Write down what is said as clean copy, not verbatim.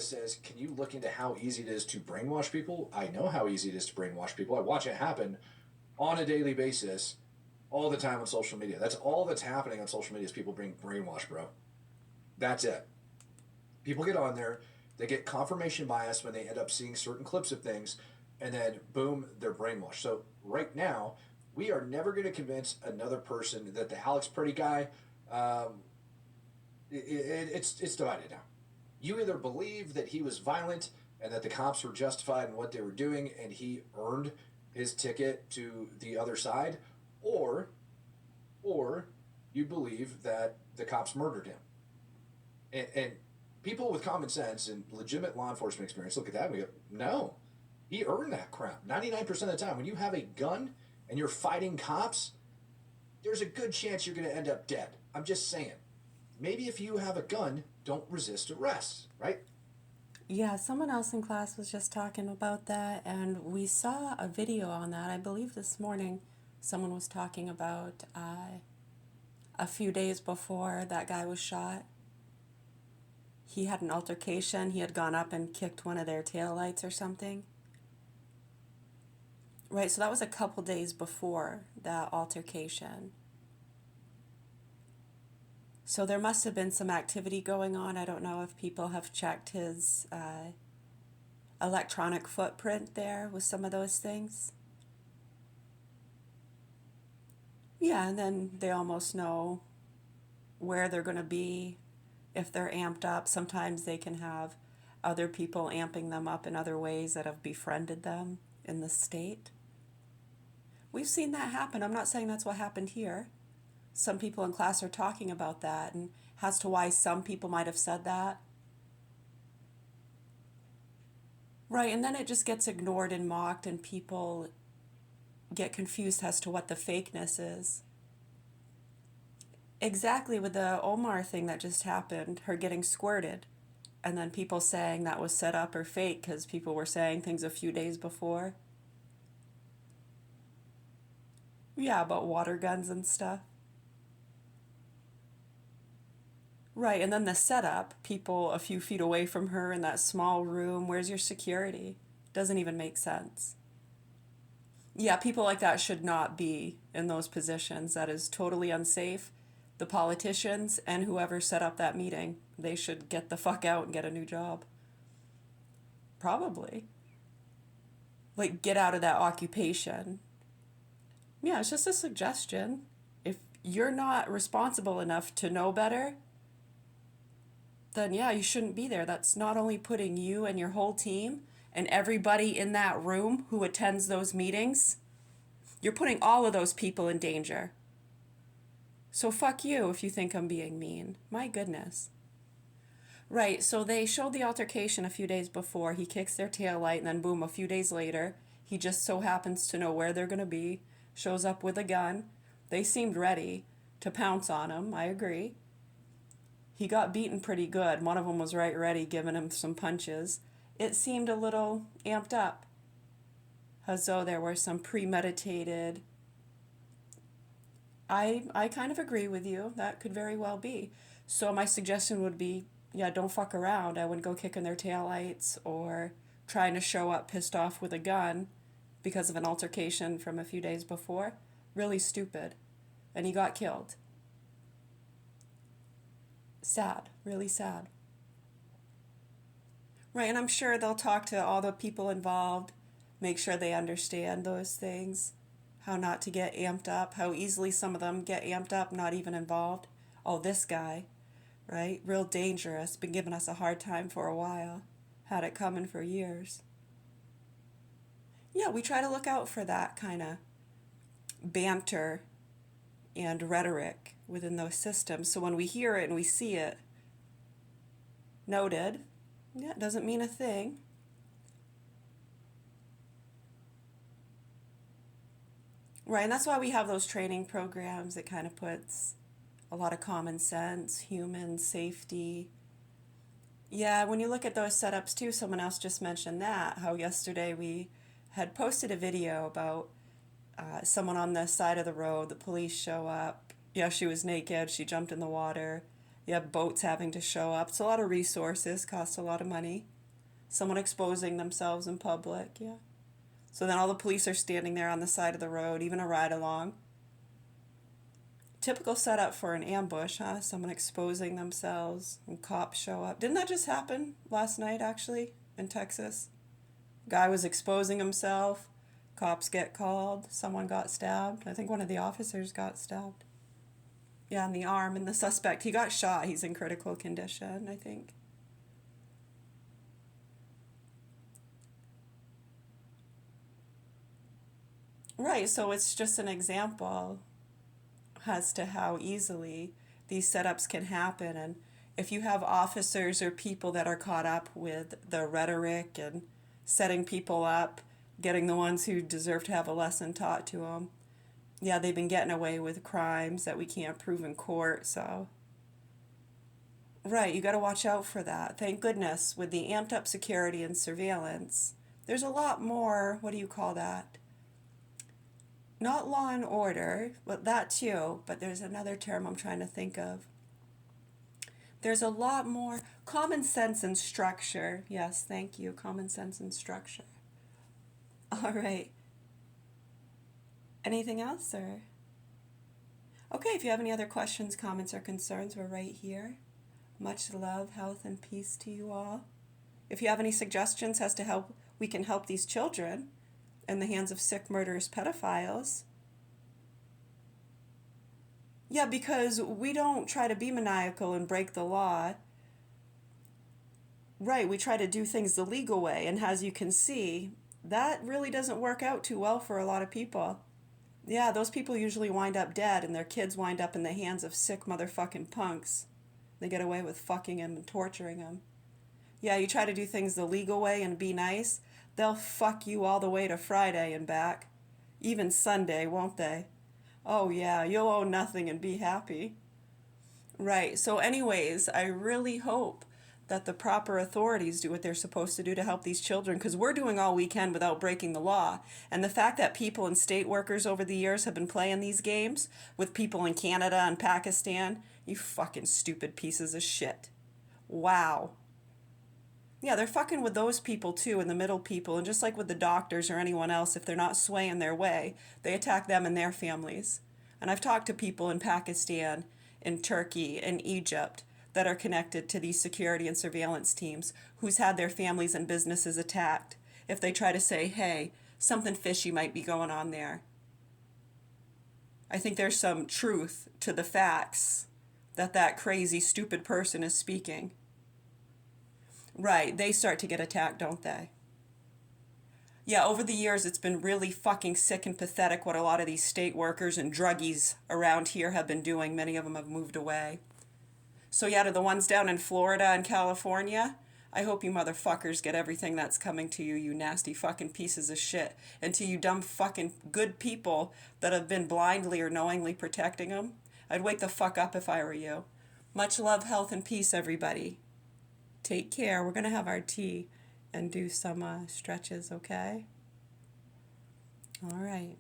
says, can you look into how easy it is to brainwash people? I know how easy it is to brainwash people. I watch it happen on a daily basis all the time on social media. That's all that's happening on social media is people being brainwashed, bro. That's it. People get on there, they get confirmation bias when they end up seeing certain clips of things, and then boom, they're brainwashed. So right now, we are never going to convince another person that the Alex Purdy guy, um, it's divided now. You either believe that he was violent and that the cops were justified in what they were doing and he earned his ticket to the other side, or or you believe that the cops murdered him. And people with common sense and legitimate law enforcement experience look at that and we go, no, he earned that crap. 99% of the time, when you have a gun and you're fighting cops, there's a good chance you're going to end up dead. I'm just saying. Maybe if you have a gun, don't resist arrest, right? Yeah, someone else in class was just talking about that, and we saw a video on that. I believe this morning someone was talking about a few days before that guy was shot. He had an altercation. He had gone up and kicked one of their taillights or something. Right, so that was a couple days before that altercation. So there must have been some activity going on. I don't know if people have checked his electronic footprint there with some of those things. Yeah, and then they almost know where they're going to be if they're amped up. Sometimes they can have other people amping them up in other ways that have befriended them in the state. We've seen that happen. I'm not saying that's what happened here. Some people in class are talking about that and as to why some people might have said that. Right, and then it just gets ignored and mocked, and people get confused as to what the fakeness is. Exactly with the Omar thing that just happened, her getting squirted, and then people saying that was set up or fake because people were saying things a few days before. Yeah, about water guns and stuff. Right, and then the setup, people a few feet away from her in that small room, where's your security? Doesn't even make sense. Yeah, people like that should not be in those positions. That is totally unsafe. The politicians and whoever set up that meeting, they should get the fuck out and get a new job. Probably. Like, get out of that occupation. Yeah, it's just a suggestion. If you're not responsible enough to know better, then yeah, you shouldn't be there. That's not only putting you and your whole team and everybody in that room who attends those meetings, you're putting all of those people in danger. So fuck you if you think I'm being mean. My goodness. Right, so they showed the altercation a few days before. He kicks their tail light, and then boom, a few days later, he just so happens to know where they're going to be, shows up with a gun. They seemed ready to pounce on him, I agree. He got beaten pretty good. One of them was right ready, giving him some punches. It seemed a little amped up, as though there were some premeditated. I kind of agree with you. That could very well be. So my suggestion would be, yeah, don't fuck around. I wouldn't go kicking their taillights or trying to show up pissed off with a gun because of an altercation from a few days before. Really stupid. And he got killed. Sad. Really sad. Right, and I'm sure they'll talk to all the people involved, make sure they understand those things, how not to get amped up, how easily some of them get amped up, not even involved. Oh, this guy, right? Real dangerous, been giving us a hard time for a while, had it coming for years. Yeah, we try to look out for that kind of banter and rhetoric within those systems. So when we hear it and we see it, noted, yeah, it doesn't mean a thing. Right, and that's why we have those training programs that kind of puts a lot of common sense, human safety. Yeah, when you look at those setups too, someone else just mentioned that, how yesterday we had posted a video about someone on the side of the road, the police show up. Yeah, she was naked, she jumped in the water, You have boats having to show up. It's a lot of resources, costs a lot of money. Someone exposing themselves in public, yeah. So then all the police are standing there on the side of the road, even a ride along. Typical setup for an ambush, huh? Someone exposing themselves and cops show up. Didn't that just happen last night, actually, in Texas? Guy was exposing himself. Cops get called. Someone got stabbed. I think one of the officers got stabbed. Yeah, in the arm. And the suspect, he got shot. He's in critical condition, I think. Right, so it's just an example as to how easily these setups can happen. And if you have officers or people that are caught up with the rhetoric and setting people up, getting the ones who deserve to have a lesson taught to them, yeah, they've been getting away with crimes that we can't prove in court. So, right, you got to watch out for that. Thank goodness, with the amped up security and surveillance, there's a lot more, what do you call that? Not law and order, but that too, but there's another term I'm trying to think of. There's a lot more common sense and structure. Yes, thank you. Common sense and structure. All right. Anything else or okay, if you have any other questions, comments or concerns, we're right here. Much love, health and peace to you all. If you have any suggestions as to how we can help these children in the hands of sick murderous pedophiles. Yeah, because we don't try to be maniacal and break the law. Right, we try to do things the legal way, and as you can see, that really doesn't work out too well for a lot of people. Yeah, those people usually wind up dead, and their kids wind up in the hands of sick motherfucking punks. They get away with fucking them and torturing them. Yeah, you try to do things the legal way and be nice, they'll fuck you all the way to Friday and back. Even Sunday, won't they? Oh yeah, you'll owe nothing and be happy. Right. So, anyways, I really hope that the proper authorities do what they're supposed to do to help these children because we're doing all we can without breaking the law. And the fact that people and state workers over the years have been playing these games with people in Canada and Pakistan, you fucking stupid pieces of shit. Wow. Yeah, they're fucking with those people too, and the middle people, and just like with the doctors or anyone else, if they're not swaying their way, they attack them and their families. And I've talked to people in Pakistan, in Turkey, in Egypt that are connected to these security and surveillance teams who's had their families and businesses attacked if they try to say, hey, something fishy might be going on there. I think there's some truth to the facts that that crazy, stupid person is speaking. Right, they start to get attacked, don't they? Yeah, over the years, it's been really fucking sick and pathetic what a lot of these state workers and druggies around here have been doing. Many of them have moved away. So, yeah, to the ones down in Florida and California, I hope you motherfuckers get everything that's coming to you, you nasty fucking pieces of shit. And to you dumb fucking good people that have been blindly or knowingly protecting them, I'd wake the fuck up if I were you. Much love, health, and peace, everybody. Take care. We're going to have our tea and do some stretches, okay? All right.